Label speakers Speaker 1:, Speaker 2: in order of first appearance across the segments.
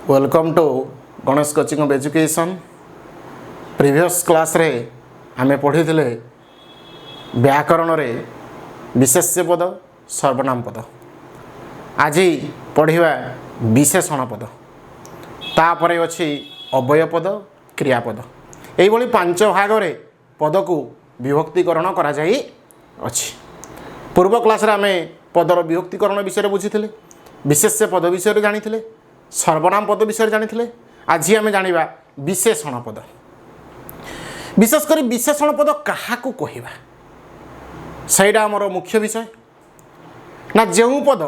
Speaker 1: Welcome to Ganesh coaching of education. Previous class रे आमे पढ़ी व्याकरण रे विशेष्य पद सर्वनाम पद। आज पढ़िवा विशेषण पद, तापर अच्छी अव्यय पद क्रियापद। यही पांच भाग रे पद को विभक्तिकरण करा जाई अछि। पूर्व क्लास रे आमे पदर विभक्तिकरण विषय बुझी, विशेष्य पद विषय जानी, सर्वनाम पद विषय जानी। आज आम जाना विशेषण पद। विशेषकर विशेषण पद क्या कहवा सहीटा आमर मुख्य विषय ना। जो पद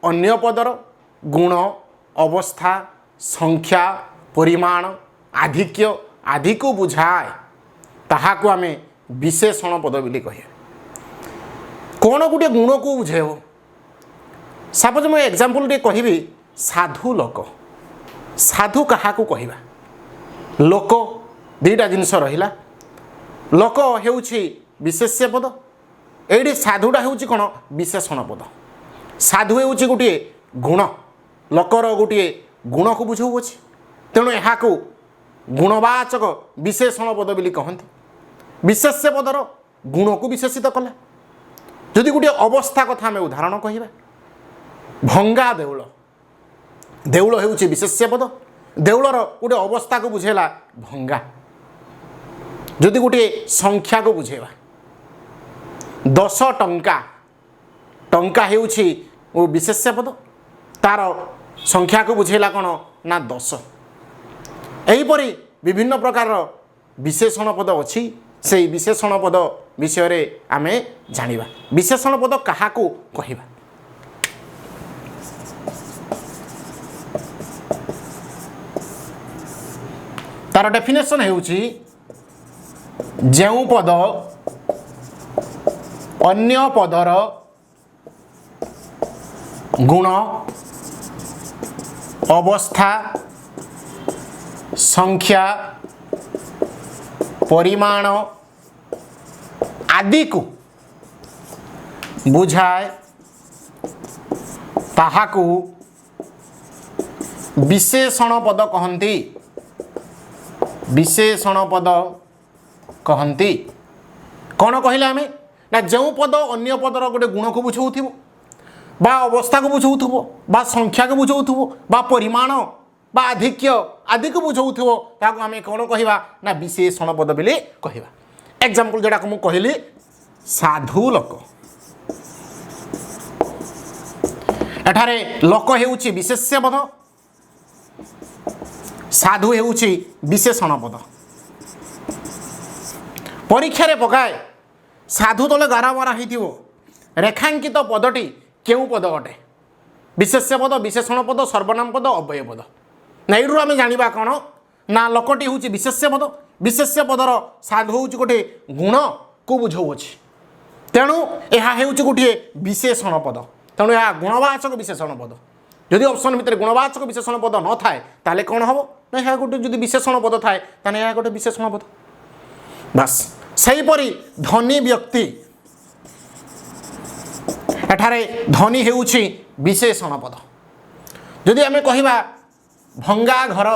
Speaker 1: अन्य पदर गुण अवस्था संख्या परिमाण आधिक्य आदि को बुझाए ताहाको आमे विशेषण पद बोली कहे। कौन गोटे गुण को बुझेब, सपोज मैं एग्जांपल टे कहबी साधु लोक। साधु क्या कहवा, लोक दुईटा जिनस रहा। लोक हेउछि विशेष्य पद, एडी साधुटा हेउछि कोन विशेषण पद। साधु हेउछि गोटे गुण, लोकर गोटे गुण को बुझाउछि, तेणु यहाँ गुणवाचक विशेषण पद बोली कहते। विशेष्य पदर गुण को विशेषित कला। जदि गोटे अवस्था कथा आम उदाहरण कहवा, भंगा देउल। देउल हेउछि विशेष्य पद, देउलर गोटे अवस्था को बुझेला भंगा। जदि गोटे संख्या को बुझेवा 10 टंका, टंका हेउछि वो विशेष्य पद, तार संख्या को बुझेला कौन ना 10। एहीपरि विभिन्न प्रकार विशेषण पद अच्छी। से विशेषण पद विषय रे आमे जानिबा विशेषण पद क्या कहवा। तार डेफिनेशन हेउछि जेउ पद अन्य पदर गुण अवस्था संख्या परिमाण आदि को बुझाए ताहाकू विशेषण पद कहंती। विशेषण पद कहंती। कौन कहले आमे ना, जो पद अन्य पदर गोटे गुण को बुझाउथिबो, बा अवस्था को बुझाउथिबो, बा संख्या को बुझाउथिबो, बा परिमाण बा आधिक्य आदि को बुझाउथिबो, ताको आमे कौन कहवा ना विशेषण पद बोली कहवा। एग्जांपल जेटा को मु कहली साधु लोक। एठारे लोक हेउछि विशेष्य पद, साधु हेउछि विशेषण पद। परीक्षा रे पकाए साधु तले गारा मारा होइथिबो रेखांकित पदटी केउ पद अटे, विशेष्य पद विशेषण पद सर्वनाम पद अव्यय पद। नाइरु आमे जानिबा कोन ना लोकटी होउछि विशेष्य पद। विशेष्य पदर साधु होउछि गोटे गुण को बुझाउछि, तेणु एहा हेउछि गोटे विशेषण पद। तेणु एहा गुणवाचक विशेषण पद। जदि ऑप्शन भितर गुणवाचक विशेषण पद न थाए ताले कोन हबो ना, एहा गोटे जदि विशेषण पद थाए ताने एहा गोटे विशेषण पद। बस सेहीपरि धनी व्यक्ति, एठारे धनी हेउछि विशेषण पद। जदि आमे कहिबा भंगा घर,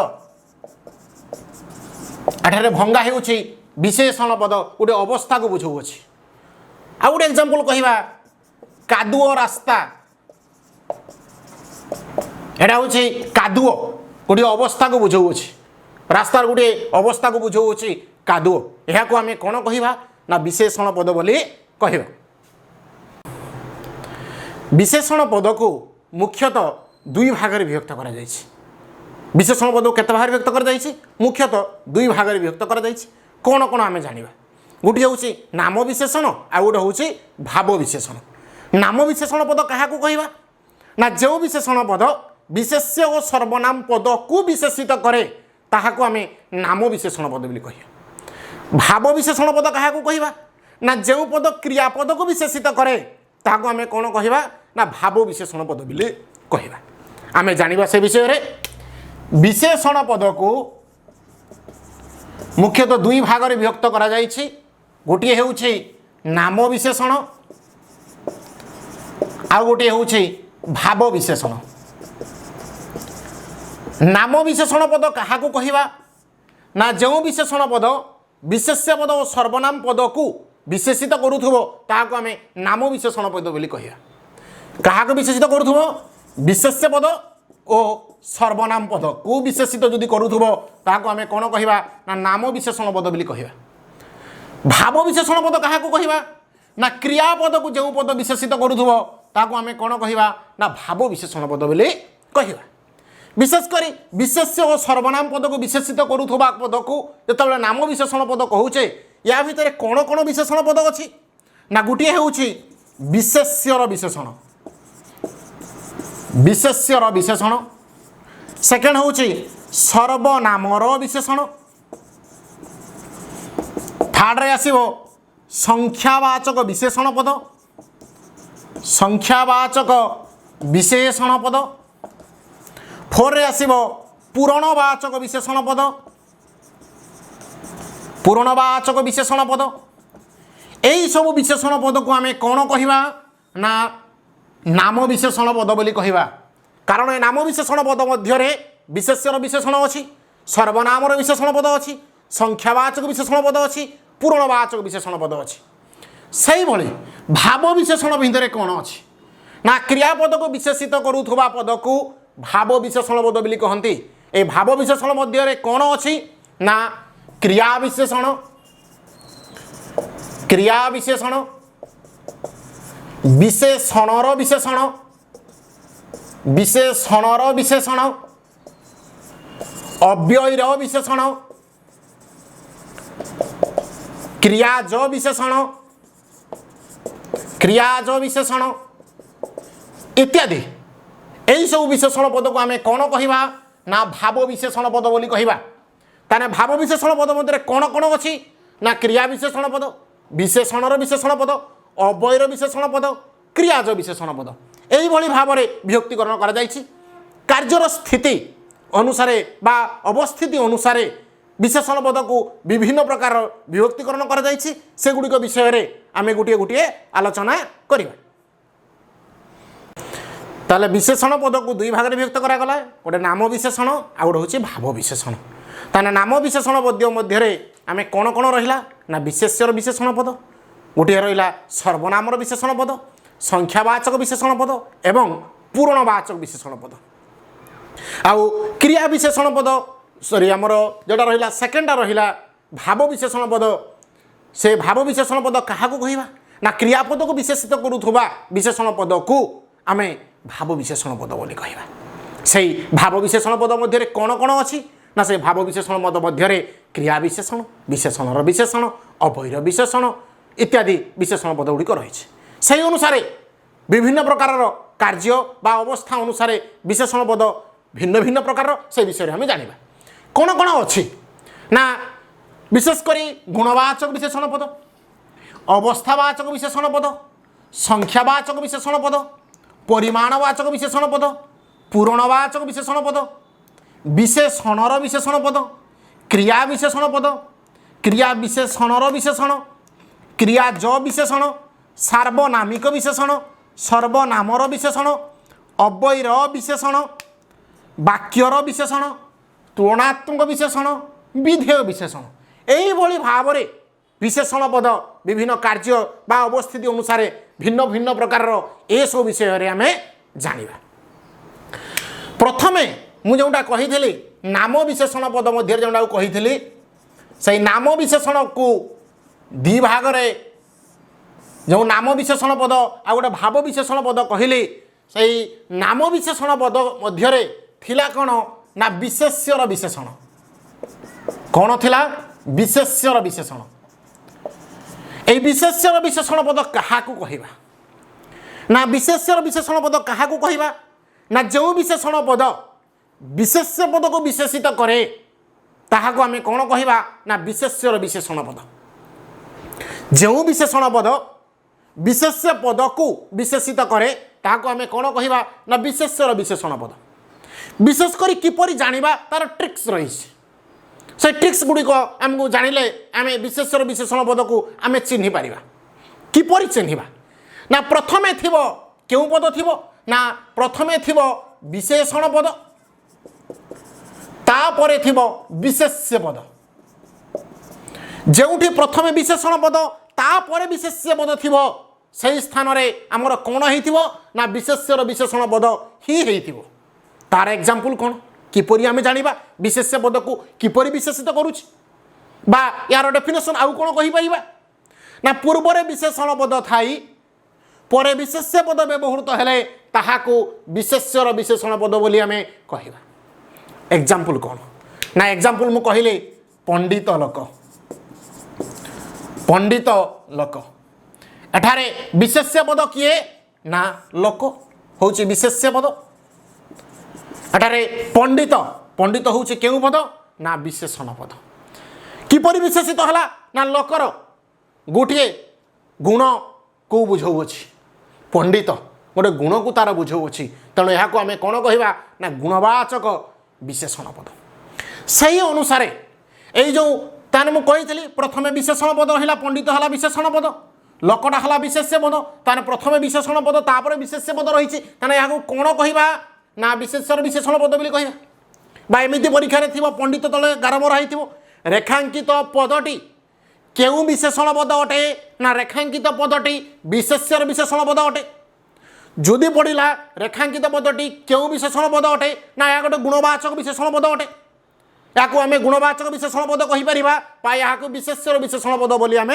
Speaker 1: एठारे भंगा हेउछि विशेषण पद, गोटे अवस्था को बुझाउछि। आ गोटे एग्जांपल कहिबा कादुओ रास्ता, एटा होछि कादुओ गोटे अवस्था को बुझाउछि। रास्तार गोटे अवस्था को बुझाउछि कादुओ। यह को आमे कोन कहिबा ना विशेषण पद बोली कहिबा। विशेषण पद को मुख्यतः दुई भाग रे विभक्त करा जायछि। विशेषण पद को केते भाग विभक्त करा जायछि, मुख्यतः दुई भाग रे विभक्त करा जायछि। कोन कोन आमे जानिबा। गोटे होछि नाम विशेषण, आ गोटे होछि भाव विशेषण। नाम विशेषण पद क्या कहवा ना, जो विशेषण पद विशेष्य और सर्वनाम पद को विशेषित करे ताहाको आमे नाम विशेषण पद बोली कहिया। भाव विशेषण पद क्या कहवा ना, जो पद क्रियापद को विशेषित करे ताहाको आमे कोन कहवा ना भाव विशेषण पद बोली कहवा। आमे जानिबा से विषय रे विशेषण पद को मुख्यतः दुई भाग रे विभक्त करा जायछि। गोटे हेउछि नाम विशेषण, आ गोटे हेउछि भाव विशेषण। नाम विशेषण पद क्या कहवा ना जो विशेषण पद विशेष्य पद और सर्वनाम पद को विशेषित करूथुबो ताको आमे नाम विशेषण पद बोली कहया। क्या विशेषित करूथुबो विशेष्य पद और सर्वनाम पद को विशेषित जदि करूथुबो ताको आमे कोन कहवा ना नाम विशेषण पद बोली कहया। भाव विशेषण पद क्या कहवा ना क्रियापद को जो पद विशेषित करूथुबो ताको आमे कोन कहवा ना भाव विशेषण पद बोली कहवा। विशेषकर विशेष्य और सर्वनाम पद को विशेषित करूथुबा पद को जतबेले नाम विशेषण पद कहूचे या भितर कौन कौन विशेषण पद अच्छी ना गोटे हूँ विशेष्यर विशेषण विशेष्यर विशेषण सेकेंड हूँ सर्वनामर विशेषण थर्ड रे आसीबो संख्यावाचक विशेषण पद संख्यावाचक विशेषण पद फोर रे आसीबो पूरणवाचक विशेषण पद पूरणवाचक विशेषण पद यही सब विशेषण पद को आमे कौन कहवा ना नाम विशेषण पद बोली कहवा। कारण ए नाम विशेषण पद मध्य विशेष्यर विशेषण अच्छी सर्वनामर विशेषण पद अच्छी संख्यावाचक विशेषण पद अच्छी पूरणवाचक विशेषण पद अच्छी से भली भाव विशेषण भितर कौन अच्छी ना क्रियापद को विशेषित करूथुबा पद को भाव विशेषण पद बोली कहती। ए भाव विशेषण मध्य कौन अच्छी ना क्रिया विशेषण विशेषणर विशेषण विशेषणर विशेषण अव्ययर विशेषण क्रियाज विशेषण इत्यादि यही सब विशेषण पद को आमे कौन कहवा ना भाव विशेषण पद बोली कहवा। ताने भाव विशेषण पद मध्य कौन कौन अच्छी ना क्रिया विशेषण पद विशेषणर विशेषण पद अव्ययर विशेषण पद क्रियाज विशेषण पद यही भाव में विभक्तिकरण करा जायछि। कार्यर स्थिति अनुसारे बा अवस्थिति अनुसारे विशेषण पद को विभिन्न प्रकार विभक्तिकरण करा जायछि। से गुडिक विषय रे आमे गुटिए गुटिए आलोचना करिबा। ताले विशेषण पद को दुई भाग में विभक्त करागला गोटे नाम विशेषण आ गोटे हूँ भाव विशेषण। ताने नाम विशेषण मध्य आमे कौन कौन रहिला ना विशेष्यर विशेषण पद गोटे रहिला सर्वनामर विशेषण पद संख्यावाचक विशेषण पद एवं पूरणवाचक विशेषण पद आउ क्रिया विशेषण पद सॉरी आमर जोटा रहिला सेकेंडा रहिला भाव विशेषण पद। से भाव विशेषण पद क्या कहवा ना क्रियापद को विशेषित करूथुबा विशेषण पद को आमे भाव विशेषण पद बोली कहवा। से भाव विशेषण पद मध्य कौन कौन अच्छी ना से भाव विशेषण पद मध्य क्रिया विशेषण विशेषणर विशेषण अव्ययर विशेषण इत्यादि विशेषण पद गुड़िक रही से अनुसार विभिन्न प्रकार कार्य बा अवस्था अनुसार विशेषण पद भिन्न भिन्न प्रकार से विषय में जाना कौन कौन अच्छी ना विशेषकर गुणवाचक विशेषण पद अवस्थावाचक विशेषण पद संख्यावाचक विशेषण पद परिमाणवाचक विशेषण पद पूरणवाचक विशेषण पद विशेषणर विशेषण पद क्रिया विशेषण पद क्रिया विशेषणर विशेषण क्रियाज विशेषण सार्वनामिक विशेषण सर्वनामर विशेषण अव्ययर विशेषण वाक्यर विशेषण तुलनात्मक विशेषण विधेय विशेषण यही भाव में विशेषण पद विभिन्न कार्य बा अवस्थिति अनुसार भिन्न भिन्न प्रकार ये सब विषय आम जाना। प्रथमे मुझा कही नाम विशेषण पद मध्य जोटा कही से नाम विशेषण को दी भाग जो नाम विशेषण पद आ गोटे भाव विशेषण पद कहली से नाम विशेषण पद मध्य थिला कौन ना विशेष्यर विशेषण कौन थिला विशेष्यर विशेषण। ए विशेष्यर विशेषण पद क्या कहवा ना विशेष्यर विशेषण पद क्या कहवा ना जो विशेषण पद विशेष्य पद को विशेषित करे ताहाको आमे कौन कहवा ना विशेष्यर विशेषण पद। जो विशेषण पद विशेष्य पद को विशेषित करे ताहाको आमे कौन कहवा ना विशेष्यर विशेषण पद। विशेषकर किपरि जानिबा तार ट्रिक्स रही से ट्रिक्स गुड़िक आमको जानिले आमे विशेष्यर विशेषण पद को आमे चिन्हि पारिबा। किपरि चिन्हिबा ना प्रथमे थिबो केउ पद थिबो ना प्रथमे थिबो विशेषण पद तापरे थिबो विशेष्य पद जेउठी प्रथमे विशेषण पद तापरे विशेष्य पद थिबो सही स्थान रे हमर कोन हेतिबो ना विशेष्यर विशेषण पद ही हेतिबो तार एग्जांपल कोन किपरि आमे जानिबा विशेष्य पद को किपरि विशेषित करूछि बा यार डेफिनेशन आउ कोन कहि पाइबा ना पूर्वरे विशेषण पद थाई परे विशेष्य पद व्यवहृत हेले ताहाको विशेष्यर विशेषण पद बोली आमे कहिबा एग्जांपल कोन ना एग्जांपल मु कहिले पंडित लोक एठारे विशेष्य पद किए ना लोक होची विशेष्य पद एठारे पंडित होची केउ पद ना विशेषण पद किपरि विशेषित हला ना लोकर गोटे गुण को बुझाऊ अछि पंडित गोटे गुण को तार बुझाऊ अछि तेणु यहाँ आम कौन कहवा ना गुणवाचक विशेषण पद सही अनुसार यही जो ताने मुझे प्रथमे विशेषण पद है पंडित है विशेषण पद लोकटा है विशेष्य पद ताने प्रथमे विशेषण पद तापर विशेष्य पद रही यहाँ कौन कहवा ना विशेष्यर विशेषण पद बोली कहवा बा एमती परीक्षा थी पंडित तले गारमरा हो रेखांकित पदटी केउ विशेषण पद अटे ना रेखांकित पदटी विशेष्यर विशेषण पद अटे जदि पड़ा रेखांकित पदटी केउ विशेषण पद अटे ना या गोटे गुणवाचक विशेषण पद अटे या आम गुणवाचक विशेषण पद कहीपर बा या विशेष्यर विशेषण पद बोली आम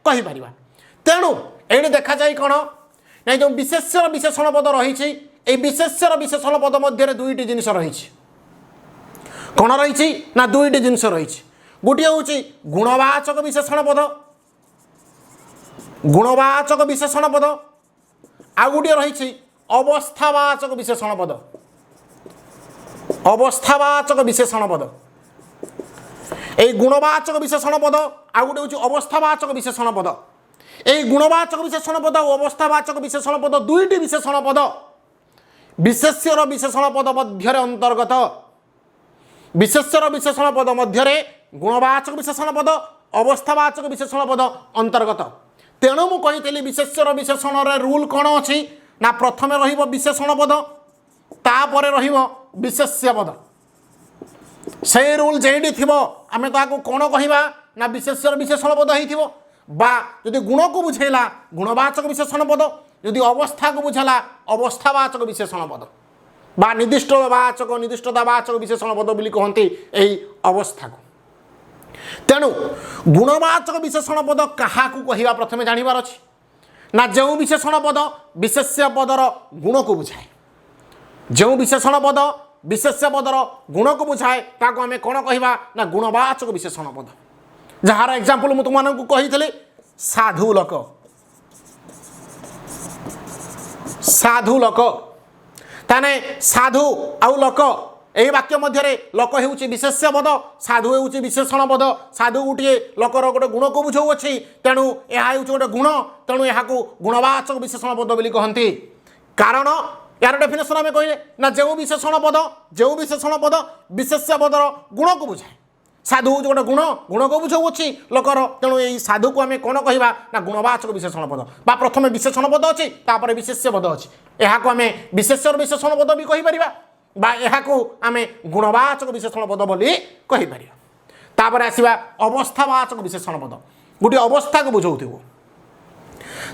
Speaker 1: कहीपर तेणु ये देखा जाए कौन ना जो विशेष्यर विशेषण पद रही विशेष्यर विशेषण पद मध्य दुईटी जिनिस रही कौन रही ना दुईटी जिनिस रही गोटे हूँ गुणवाचक विशेषण पद आ गोटे रही अवस्थावाचक विशेषण पद এই गुणवाचक विशेषण पद आ गोटे हूँ अवस्थावाचक विशेषण पद এই गुणवाचक विशेषण पद और अवस्थावाचक विशेषण पद दुईटी विशेषण पद विशेष्यर विशेषण पद मध्य अंतर्गत विशेष्यर विशेषण पद मध्य गुणवाचक विशेषण पद अवस्थावाचक विशेषण पद अंतर्गत तेणु मु कही विशेष्यर विशेषण रूल कौन अच्छी ना प्रथमे रहिबो विशेषण पद तापरे रहिबो विशेष्य पद से रूल जेडी थिबो आमे ताको कौन कहवा ना विशेष्यर विशेषण पद ही बा यदि गुण को बुझेला गुणवाचक विशेषण पद यदि अवस्था को बुझेला अवस्थावाचक विशेषण पद बा निर्दिष्टवाचक निर्दिष्टतावाचक विशेषण पद बोली कहते यही अवस्था को तेणु गुणवाचक विशेषण पद क्या कहवा प्रथमे जानवर अच्छी ना जो विशेषण पद विशेष्य पदर गुण को बुझाए जो विशेषण पद विशेष्य पदर गुण को बुझाए ताको आमे कौन कहवा ना गुणवाचक विशेषण पद जार एग्जांपल मु तुमको कही साधु लोक ताने साधु आउ लोक यही वाक्य मध्य लोक होउची विशेष्य पद साधु होउची विशेषण पद साधु गोटे लोकर गोटे गुण को बुझाऊ अच्छी तेणु यह हूँ गोटे गुण तेणु यहाँ गुणवाचक विशेषण पद बोली कहती कारण यार डेफिनेशन आम कहले ना जो विशेषण पद विशेष्य पदर गुण को बुझाए साधु हूँ गोटे गुण को बुझाऊ अच्छी लोकर तेणु यही साधु को आम कौन कहवा ना गुणवाचक विशेषण पद बा प्रथमे विशेषण पद अच्छी तापर विशेष्य पद अच्छी यहाँ आम विशेष्यर विशेषण पद भी कहीपर बा यहाँ आम गुणवाचक विशेषण पद बोली कहीपर तापर आसवा अवस्थावाचक विशेषण पद गोटे अवस्था को बुझाऊ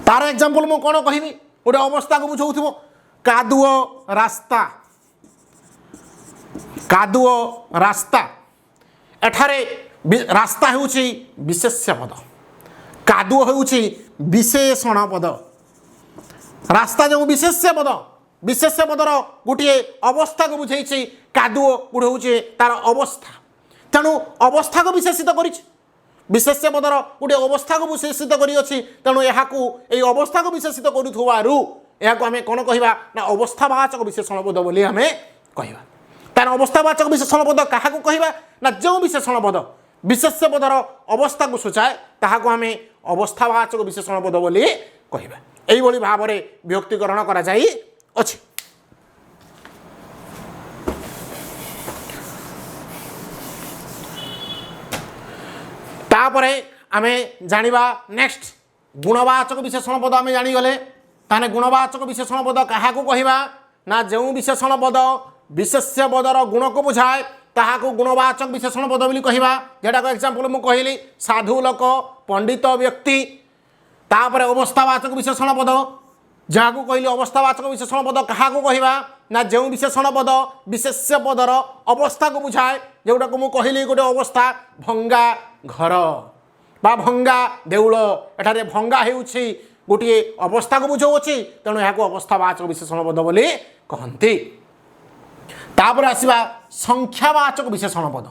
Speaker 1: तार एग्जांपल मु कौन कहबी गोटे अवस्था को बुझाऊ कादुओ रास्ता एठारे रास्ता होउची विशेष्य पद कादुओ होउची विशेषण पद रास्ता जो विशेष्य पदर गोटे अवस्था को बुझे कादुओ गोटे हूँ तार अवस्था तेणु अवस्था को विशेषित कर विशेष्य पदर गोटे अवस्था को विशेषित कर तेणु यहाँ अवस्था को विशेषित करूँ यहाँ आम कौन कहवा ना अवस्थावाचक विशेषण पद बोली आम कहवा तार अवस्थावाचक विशेषण पद क्या कहवा ना जो विशेषण पद विशेष्य पदर अवस्था को सूचाए ताहाको आम अवस्थावाचक विशेषण पद बोली कहवा यही भाव में विभक्तिकरण करा जाई अछि तापरे आमे जानिबा नेक्स्ट गुणवाचक विशेषण पद आमे जानिगले ताने गुणवाचक विशेषण पद क्या कहवा ना जो विशेषण पद विशेष्य पदर गुण को बुझाए ताहाको गुणवाचक विशेषण पद बोली कहवा जेटा एग्जांपल मु कहली साधु लोक पंडित व्यक्ति तापर अवस्थावाचक विशेषण पद जहाँ को कहली अवस्थावाचक विशेषण पद क्या कहवा ना जो विशेषण पद विशेष्य पदर अवस्था को बुझाए जोटा को मुझे कहली गोटे अवस्था भंगा घर बा भंगा देउल एठारे भंगा होउछि गोटे अवस्था को बुझाऊँच तेणु यहाँ अवस्थावाचक विशेषण पद बोली कहती। तापर आसवा संख्यावाचक विशेषण पद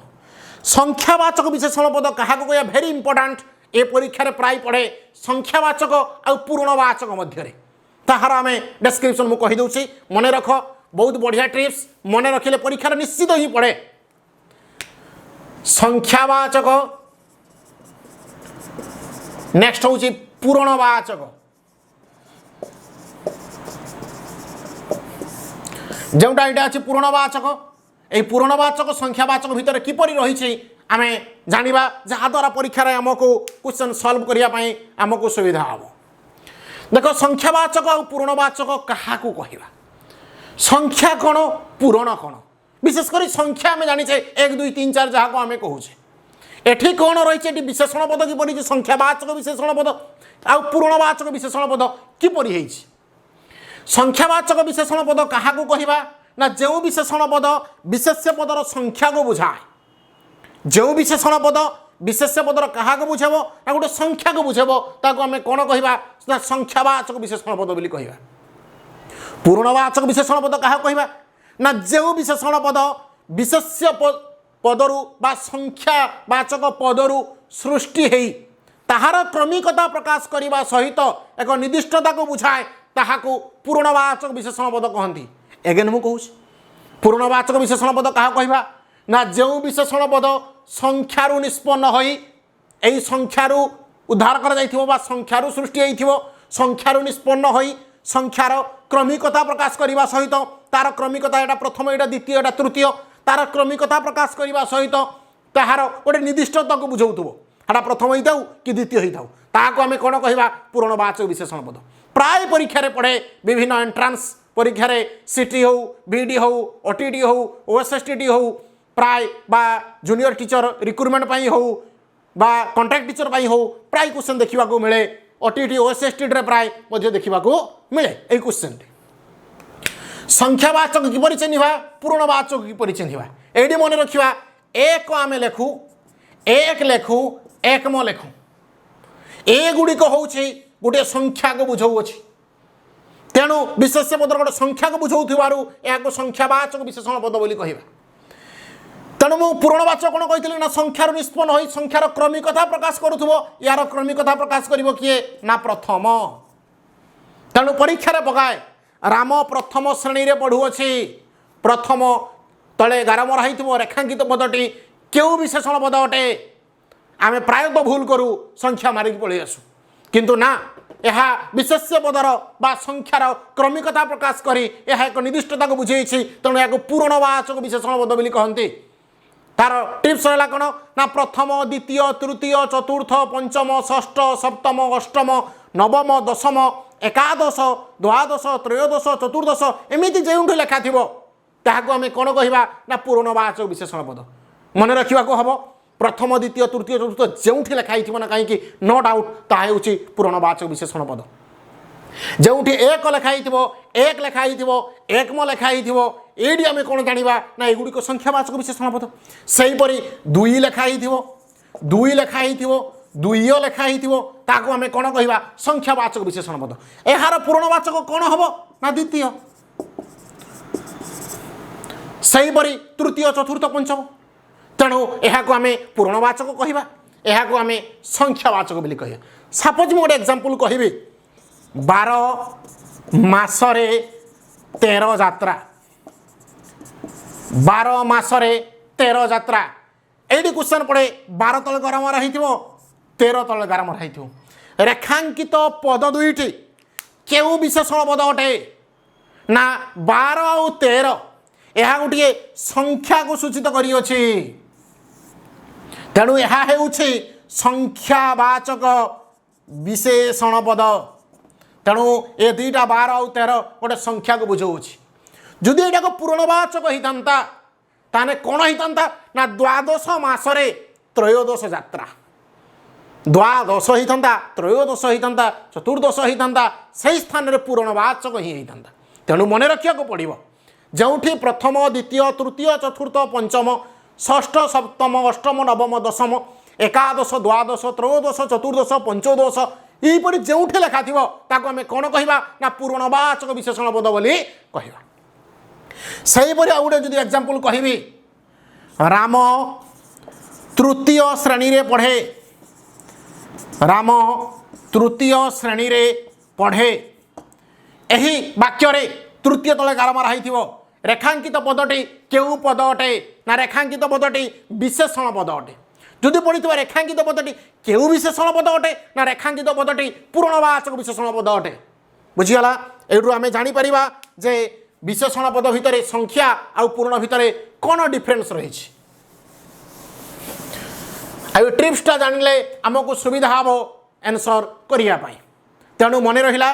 Speaker 1: संख्यावाचक विशेषण पद क्या कह भेरी इंपोर्टाट ए परीक्षा प्राय पढ़े संख्यावाचक आ पूर्णवाचक मध्य ताहार आम डेस्क्रिप्शन मुझे कहीदे मन रख बहुत बढ़िया ट्रिप्स मन रखिले परीक्षार निश्चित ही पड़े। संख्यावाचक नेक्स्ट हूँ पूर्णवाचक जोटा यहाँ अच्छे पूर्णवाचक ये पूर्णवाचक संख्यावाचक भितर किपरि रही आम जाना जहाद्वारा परीक्षार आमको क्वेश्चन सॉल्व करने आमको सुविधा हम। देख संख्यावाचक और पूर्णवाचक क्या कहवा संख्या कौन पूरण कौन विशेषकर संख्या आम जाने 1 2 3 4 जहाँ को आम कहे एठी कौन रही विशेषण पद किपरि संख्यावाचक विशेषण पद आ पूर्णवाचक विशेषण पद किपरि संख्यावाचक विशेषण पद क्या कहवा ना जो विशेषण पद विशेष्य पदर संख्या को बुझाए जो विशेषण पद विशेष्य पदर क्या बुझेब ना गोटे संख्या को बुझेब ताको आम कौन कहवा ना संख्यावाचक विशेषण पद बोली कहवा। पूर्णवाचक विशेषण पद क्या कहवा ना जो विशेषण पद विशेष्य पदरु बा संख्यावाचक पदरु सृष्टि हेई ताहार क्रमिकता प्रकाश करने सहित एक निर्दिष्टता को बुझाए ताहाको पूर्णवाचक विशेषण पद कहती। एगेन मु कहूँ पूर्णवाचक विशेषण पद क्या कहवा ना जो विशेषण पद संख्यारु निष्पन्न होई एई संख्यारु उद्धार कर जाइथिबो बा संख्यारु सृष्टि होइथिबो संख्यारु निष्पन्न होई संख्यार क्रमिकता प्रकाश करने सहित तार क्रमिकता एटा प्रथम एटा द्वितीय एटा तृतीय तार क्रमिकता प्रकाश करने सहित ताहार गोटे निर्दिष्टता को बुझाउथबो एटा प्रथम होइथाउ कि द्वितीय होइथाउ ताको आमे कोन कहवा पूर्णवाचक विशेषण पद। प्राय परीक्षा पढ़े विभिन्न एंट्रांस परीक्षा सीटी हो बीडी हो ओटीटी हो ओएसएसटीटी हो प्राय बा जूनियर टीचर रिक्रुटमेंट पाई हो बा कॉन्ट्रैक्ट टीचर पाई हो प्राय क्वेश्चन देखा मिले ओटीटी ओएसएसटीटी प्राय देखा मिले यही क्वेश्चन संख्यावाचक किपरि चिन्हवा पूर्णवाचक किपरि चिन्हवा एडी मन रखिवा एक आमे लेखु एक लेखु एकम लेखु ए गुड़िक हूँ गोटे संख्या को बुझाऊँच तेणु विशेष्य पदर गोटे संख्या को बुझाऊ संख्यावाचक विशेषण पद बोली कहवा। तेणु मु पूर्णवाचक कौन कही ना संख्यार निष्पन्न हो संख्यार क्रमिकता प्रकाश करुथुबो यार क्रमिकता प्रकाश करिवो किए ना प्रथम। तेणु परीक्षा पकाए राम प्रथम श्रेणी रे पढ़ुअछि प्रथम तले गार मरा होइथिबो रेखांकित पदटी केउ विशेषण पद अटे आमे प्रायतः भूल करू संख्या मारिक पळै आसु किंतु ना यह विशेष्य पदर बा संख्यार क्रमिकता प्रकाश करी यह एक निर्दिष्टता को बुझेछि तेणु या पूर्णवाचक विशेषण पद बोली कहंती। तार टिप्स है कौन ना प्रथम द्वितीय तृतीय चतुर्थ पंचम षष्ठ सप्तम अष्टम नवम दशम एकादश द्वादश त्रयोदश चतुर्दश एमती जो लेखा थी आम कौन कहवा ना पूर्णवाचक विशेषण पद मन रखा हम प्रथम द्वितीय तृतीय चतुर्थ जो लेखाई ना कहीं नो डाउट ताहूँ पूर्णवाचक विशेषण पद जो एक लेखाई एक लेखाई एकम लेखाई ये आम कौन जाना ना एगुड़िक संख्यावाचक विशेषण पद सेहीपरि दुई लेखाई दुई लेखाई दुई लेखाई ताको आम कौन कहवा संख्यावाचक विशेषण पद यार पूर्णवाचक कौन हम ना द्वितीय सेहीपरि तृतीय चतुर्थ पंचम तेणु यह आम पूर्णवाचक कहवा यह आम संख्यावाचक बोली कह। सपोज मुझे एग्जांपल कहबी 12 मासरे 13 यात्रा 12 मासरे 13 यात्रा ये क्वेश्चन पड़े 12 तले गरम रही 13 तले गरम रही रेखांकित पद दुईटी केउ विशेषण पद अटे ना 12 और 13 यह गोटे संख्या को सूचित करियोछि तेणु यह हेउछि संख्यावाचक विशेषण पद तेणु ये दुईटा 12 और 13 गोटे संख्या को बुझाऊँच जदि यहाँ पूर्णवाचक होता ताने कौन होता ना द्वादश मासरे त्रयोदश यात्रा द्वादश होता त्रयोदश होता चतुर्दश होता से स्थान में पूरणवाचक ही होता तेणु मन रखा पड़ो जो प्रथम द्वितीय तृतीय चतुर्थ पंचम षष्ठ सप्तम अष्टम नवम दशम एकादश द्वादश त्रयोदश चतुर्दश पंचोदश यहीपरि जो लेखा थी आम कौन कहवा ना पूरणवाचक विशेषण पद बोली कहवा सहीपरि आउ गोटे एग्जांपल कहबी राम तृतीय श्रेणी रे पढ़े राम तृतीय श्रेणी रे पढ़े यही वाक्य तृतीय तले गार मारा हो रेखांकित पदटी केउ पद अटे ना रेखांकित पदटी विशेषण पद अटे जदि पढ़ी रेखांकित पदटी केउ विशेषण पद अटे ना रेखांकित पदटी पूरणवाचक विशेषण पद अटे बुझीगला एठू आम जापर जे विशेषण पद भितर संख्या आ पूर्ण भितर कौन डिफरेन्स रही ट्रिप्सटा जानिले आमको सुविधा हम आंसर करने तेणु मन रहा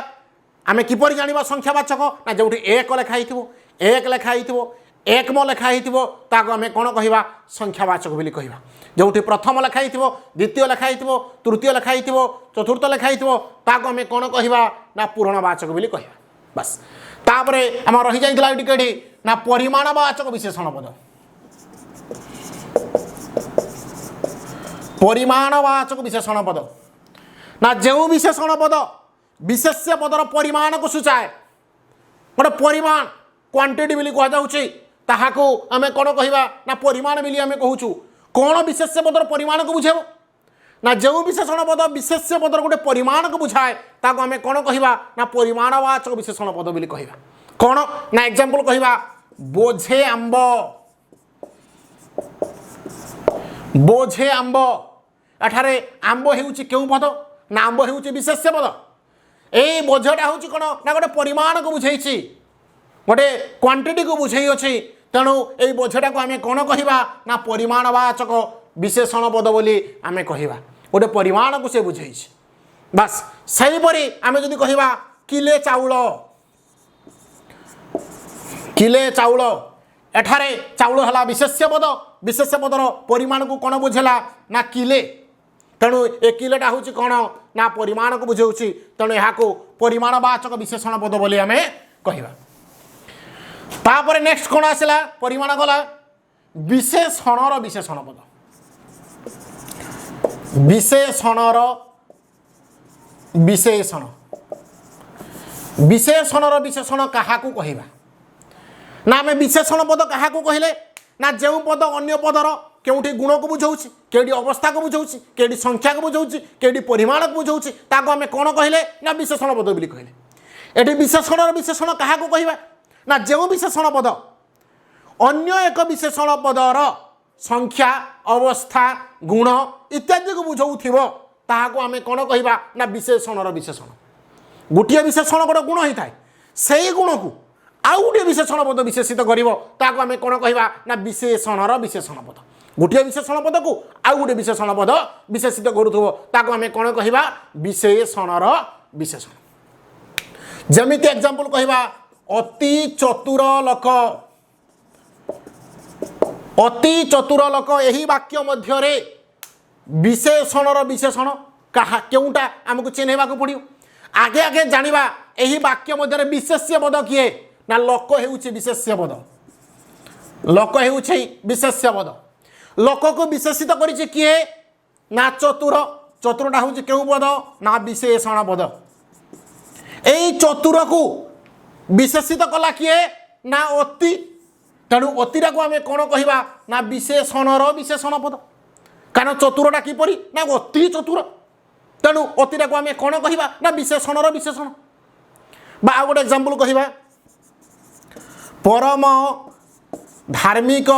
Speaker 1: आम किपर जाना संख्यावाचक ना जो एक लेखाई एक लेखाई एकम लेखाई ताको आम कौन कहवा संख्यावाचक बोली कहवा जो प्रथम लेखाई द्वितीय लेखाई तृतीय लेखाई चतुर्थ लेखाई ताको आम कौन कहवा ना पूरणवाचक बोली कहवा बस तापरे आम रही जाइला टिके ना परिमाणवाचक विशेषण पद परिमाणवाचक विशेषण पद ना जो विशेषण पद विशेष्य पदर परिमाण को सूचाए गोटे परिमाण क्वांटिटी बोली कहुँ आम कौन कहवा ना परिमाण बोली आम कहूँ कौन विशेष्य पदर परिमाण को बुझेब ना जो विशेषण पद विशेष्य पदर गोटे परिमाण को बुझाए ताको आम कौन कहवा ना परिमाणवाचक विशेषण पद बोली कहवा कौन ना एग्जांपल कहवा बोझे आंब बोझे आंब एठारे आंब हेउची केउ पद ना आंब हेउची विशेष्य पद ए बोझटा होची कोन ना गोटे परिमाण को बुझेइची गोटे क्वांटिटी को बुझेई अछि तेणु ए बोझटा को आम कौन कहवा ना परिमाणवाचक विशेषण पद बोली आम कहवा गोटे परिमाण को से बुझेइछि बस सहीपरि आम जदि कहवा किले चाउल किले चाउल एठारे चाउल हला विशेष्य पदर परिमाण को कौन बुझेला ना किले तेणु ए किलेटा हूँ कौन ना परिमाण को बुझे तेणु यहाँ परिमाणवाचक विशेषण पद बोली आम कहवा तापर नेक्स्ट कौन आसला परिमाण गला विशेषणर विशेषण पद विशेषणर विशेषण विशेषणर विशेषण क्या कहवा ना आम विशेषण पद क्या कहले ना जो पद अन्य पदर केउठी गुण को बुझाऊँ केडी अवस्था को बुझाऊँ केडी संख्या को बुझाऊँ केडी परिमाण को बुझाऊँ ताको आम कौन कहले ना विशेषण पद बोली कहले एटी विशेषणर विशेषण क्या कहवा ना जो विशेषण पद अन्य एक विशेषण पदर संख्या अवस्था गुण इत्यादि को बुझाऊथिबो ताहाको आम कौन कहवा ना विशेषणर विशेषण गोटे विशेषण गोटे गुण होता है से गुण को आउ गोटे विशेषण पद विशेषित करिवो ताको आम कौन कहवा ना विशेषणर विशेषण पद गोटे विशेषण पद को आउ गोटे विशेषण पद विशेषित करूथबो ताको आम कौन कहवा विशेषणर विशेषण जमिति एग्जांपल कहवा अति चतुर लोक अति चतुर लोक यही वाक्य मध्य विशेषणर विशेषण कहा केउटा आमको चिन्हवा को पड़ो आगे आगे जानिबा यही वाक्य मध्य विशेष्य पद किए ना लोक हेउछि विशेष्य पद लोक हेउछि विशेष्य पद लोक को विशेषित करिछि किए ना चतुर चतुरटा होछि केउ पद ना विशेषण पद एई चतुर को विशेषित कला किए ना अति तेणु अतिटा को आम कौन कहवा ना विशेषणर विशेषण पद कारण चतुरटा किपरि ना अति चतुर तेणु अतिटा को आम कौन कहवा ना विशेषणर विशेषण बा आ गोटे एग्जांपल कहवा परम धार्मिक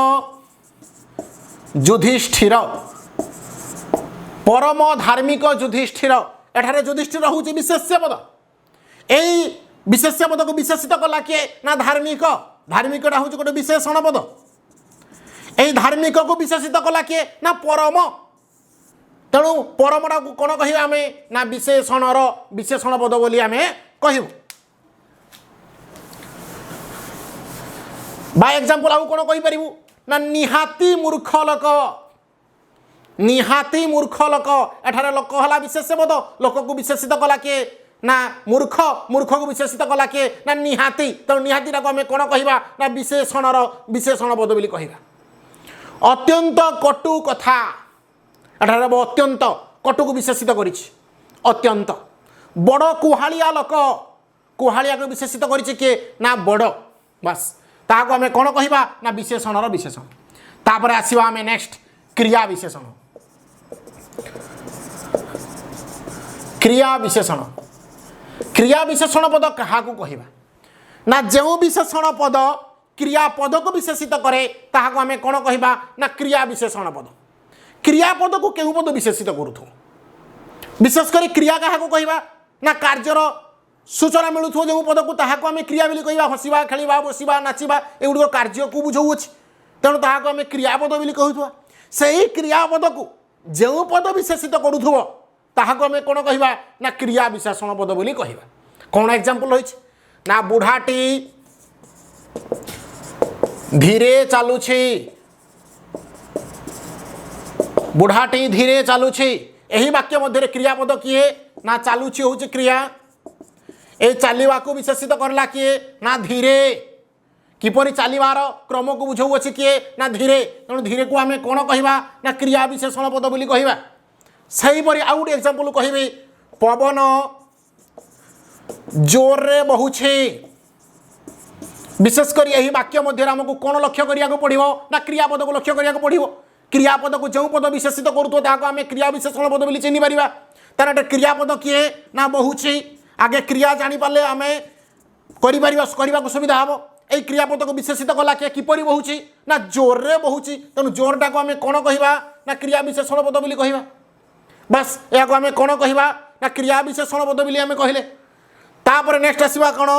Speaker 1: युधिष्ठिर परम धार्मिक युधिष्ठिर एठारे युधिष्ठिर हूँ विशेष्य पद यही विशेष्य पद को विशेषित कला किए ना धार्मिक धार्मिकटा हूँ गोटे विशेषण पद यही धार्मिक को विशेषित कला किए ना परम तेणु परमटा को कौन कह आम ना विशेषणर विशेषण पद बोली आम कहू बा एग्जांपल आउ कौन कहीपर ना निहाती मूर्ख लोक निहाती मूर्ख लोक एठारे लोक हला विशेष पद लोक को विशेषित कला किए ना मूर्ख मूर्ख को विशेषित कला किए ना निहाती तो निहाती आम कौन कहवा ना विशेषण पद बोली कहवा अत्यंत कटु कथा एठारे अत्यंत कटु को विशेषित करिछि अत्यंत बड़ कुहालिया लोक कुहालिया को विशेषित करिछि किए ना बड़ बस ताको आम कौन कहवा ना विशेषण विशेषण तापर आसीबा आम नेक्स्ट क्रिया विशेषण क्रिया विशेषण पद क्या कहवा ना जो विशेषण पद क्रिया पद को विशेषित करे ताहाको आम कौन कहवा ना क्रिया विशेषण पद क्रिया पद को केउ पद विशेषित करूथु विशेषकर क्रिया क्या कहवा ना कार्यर सूचना मिलू जो पद को ताहाको आम क्रिया बोली कहवा हसिबा खेलिबा बसिबा नाचिबा एगुड़िक कार्य को बुझाऊँच तेणु ताहाको आम क्रियापद बोली कहूथुवा सही क्रियापद को जो पद विशेषित करूथुव ताहाको आम कौन कहवा ना क्रिया विशेषण पद बोली कहवा कौन एग्जांपल होइछ ना बुढ़ाटी धीरे चलुछि बुढ़ाटी धीरे चलुछि एही वाक्य मध्य क्रियापद किए ना चलुछि होउछि क्रिया ए चलवा को विशेषित करला किए ना धीरे किपरि चलवार क्रम को बुझाऊ अच्छी किए ना धीरे तेणु धीरे को आम कौन कहवा ना क्रिया विशेषण पद बोली कहवा सहीपरि आउ गोटे एग्जांपल कहबी पवन जोर रे बहुछे विशेषकर यही वाक्य मध्य आमको कौन लक्ष्य करिया पड़ो ना क्रियापद को लक्ष्य करिया पड़ो क्रियापद को जो पद विशेषित करूँ आम क्रिया विशेषण पद बोली चिन्ह पारिबा तार क्रियापद किए ना बहुछी आगे क्रिया जानीपारे आम करने को सुविधा हम यही क्रियापद को विशेषित कला किए किपरि बहुची ना जोर रे बहुची तेणु जोरटा को आम कौन कहवा ना क्रिया विशेषण पद बोली कहवा बस या आम कौन कहवा ना क्रिया विशेषण पद बोली आम कहले तापर नेक्स्ट आसवा कौन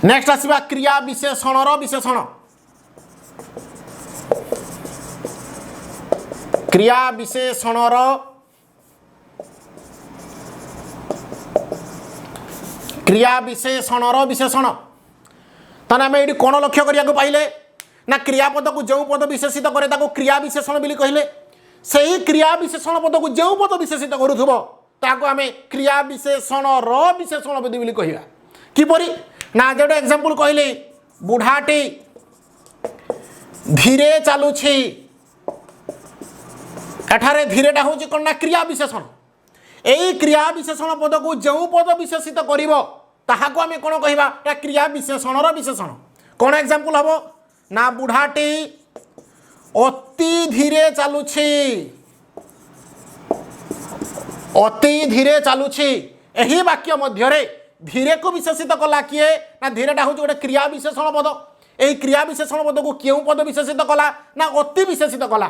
Speaker 1: नेक्स्ट आसवा क्रिया विशेषण विशेषण क्रिया विशेषण क्रिया विशेषण विशेषण ताने आम ये कौन लक्ष्य करिया पाइले ना क्रियापद को जो पद विशेषित करे ताको क्रिया विशेषण बोली कहले सही क्रिया विशेषण पद को जो पद विशेषित करूथुबो ताको आम क्रिया विशेषण विशेषण पद बोली कहवा किपरि ना जो एग्जांपल कहले बुढ़ाटी धीरे चलुछि एठारे धीरेटा हूँ कौन ना क्रिया विशेषण यही क्रिया विशेषण पद को जो पद विशेषित करिवो ताहाको आम कौन कहवा ना क्रिया विशेषण विशेषण कौन एग्जांपल हम ना बुढ़ाटी अति धीरे चलुछि अति धीरे चलुछि यही वाक्य मध्य धीरे को विशेषित कला किए ना धीरेटा हूँ गोटे क्रिया विशेषण पद यही क्रिया विशेषण पद को क्यों पद विशेषित कला ना अति विशेषित कला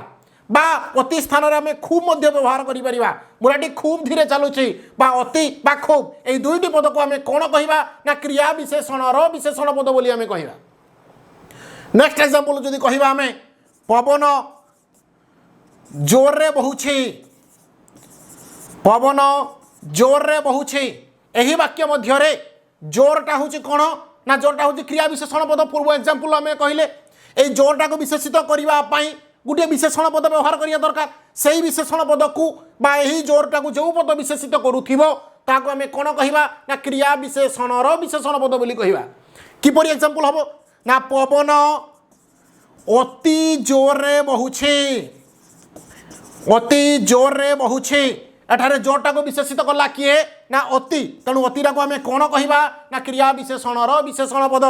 Speaker 1: बा अति स्थान में आम खूब मध्य व्यवहार करिपरिबा बुढ़ाटी खूब धीरे चलुछि बा अति बा खूब यही दुईटी पद को आम कौन कहवा ना क्रिया विशेषण विशेषण पद बोली आम कहवा नेक्स्ट एग्जांपल जदि कहवा आम पवन जोर रे बहुछि पवन जोर रे बहुछि यही वाक्य मध्य जोरटा हूँ कौन ना जोरटा हूँ क्रिया विशेषण पद पूर्व एग्जांपल आम कहले ये जोरटा को विशेषित करने गोटे विशेषण पद व्यवहार करिया दरकार सही विशेषण पद को बा यही जोरटा को जो पद विशेषित करूथिबो ताको आम कौन कहवा ना क्रिया विशेषण विशेषण पद बोली कहवा किपरि एग्जांपल हम ना पवन अति जोर रे बहुछे अति जोर रे बहुछे एठारे जोरटा को विशेषित कला किए ना अति तेणु अतिटा को आम कौन कहवा ना क्रिया विशेषण विशेषण पद